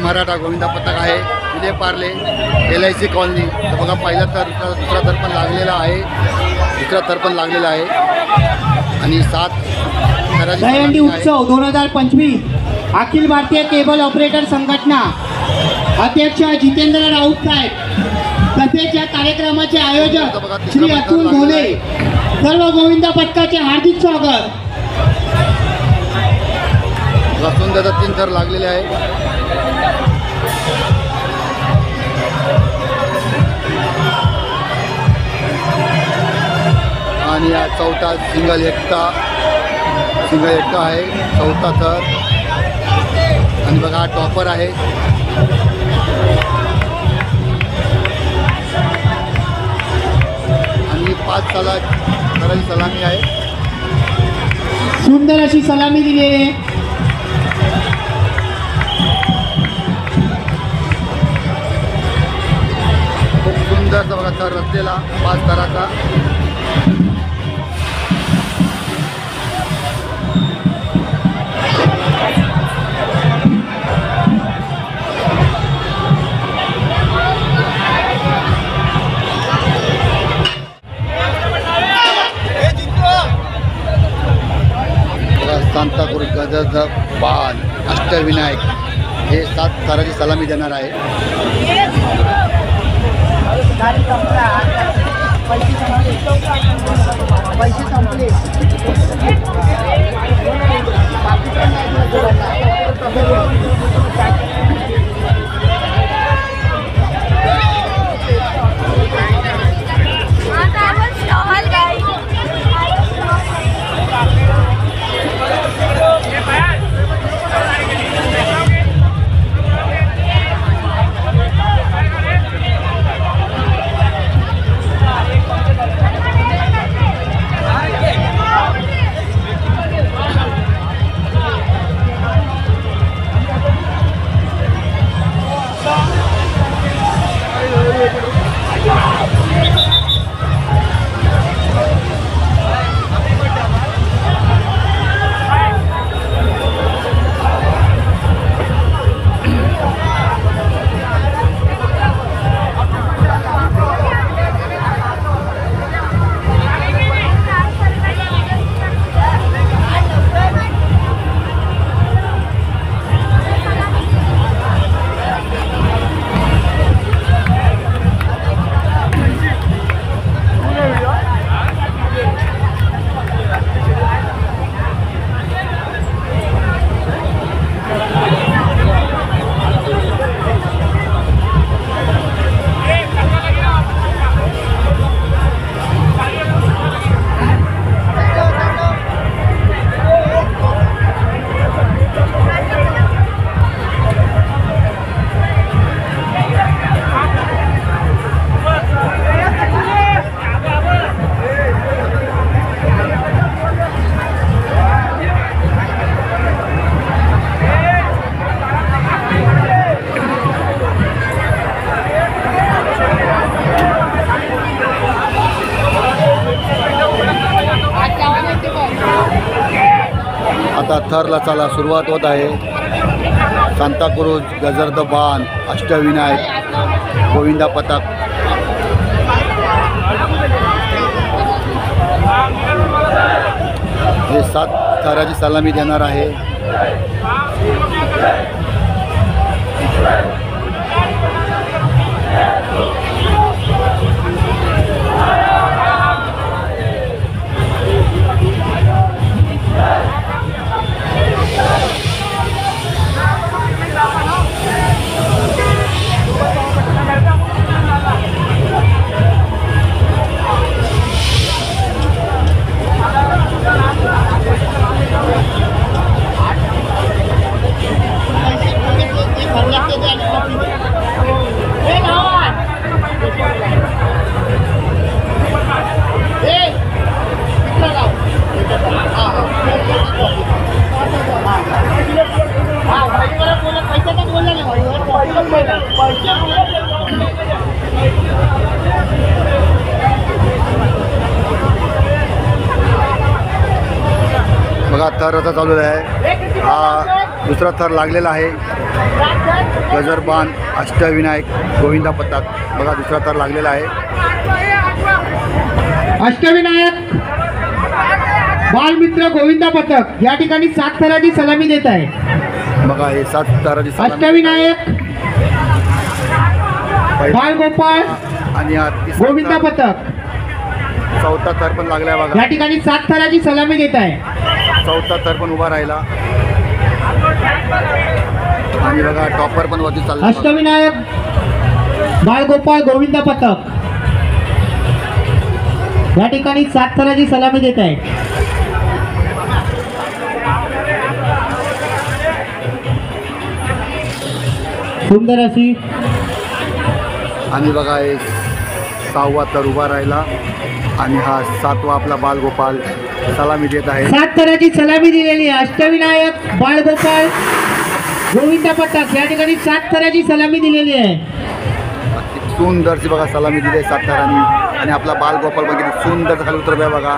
मराठा गोविंदा पथक आहे, Vile Parle, LIC colony. तर बघा पहिला थर, दुसरा थर पण लागलेला आहे, दुसरा थर पण लागलेला आहे. आणि 7 दहीहंडी उत्सव 2025 अखिल भारतीय केबल ऑपरेटर संघटना अध्यक्ष जितेंद्र राऊत साहेब, तसेच या कार्यक्रमाचे आयोजक श्री अतुल भोले, सर्व गोविंदा पथकाचे हार्दिक स्वागत. सुंदर 3 थर लागलेले आहे. आणि हा चौथा सिंगल एकटा आहे, चौथा थर. आणि बघा हा टॉपर आहे. आणि 5 थराची सलामी आहे. सुंदर अशी सलामी दिली आहे. खूप सुंदरचा बघा थर रचलेला 5 थराचा. सांताक्रूज गजर बाण अष्टविनायक हे 7 थराची सलामी देणार आहे. पैसे संपले. आता थरला चला सुरुवात होत आहे. सांताक्रूज गजर बाण अष्टविनायक गोविंदा पथक. हे 7 थराची सलामी देणार आहे. बघा थर आता चालू आहे. हा दुसरा थर लागलेला आहे. गजरबान अष्टविनायक गोविंदा पथक बघा दुसरा थर लागलेला आहे. अष्टविनायक बालमित्र गोविंदा पथक या ठिकाणी 7 थराची सलामी देत आहे. बघा हे 7 थराची सलामी. अष्टविनायक बालगोपाळ आणि हा तिसरा गोविंदा थर, पथक चौथा थर पण लागलाय बघा. या ठिकाणी 7 थराची सलामी देत आहे. चौथा थर पण उभा राहिला आणि बघा टॉपर पण वरती चालला. अष्टविनायक बालगोपाळ गोविंदा पथक या ठिकाणी 7 थराची सलामी देत आहे. सुंदर अशी आणि बघा हे 6वा थर उभा राहिला आणि हा 7वा आपला बालगोपाल सलामी देत आहे. 7 थराची सलामी दिलेली आहे. अष्टविनायक बालगोपाळ गोविंदा पथक या ठिकाणी 7 थराची सलामी दिलेली आहे. सुंदरची बघा सलामी दिली आहे 7 थरांनी आणि आपला बालगोपाल पण किती सुंदर खाली उतरला बघा.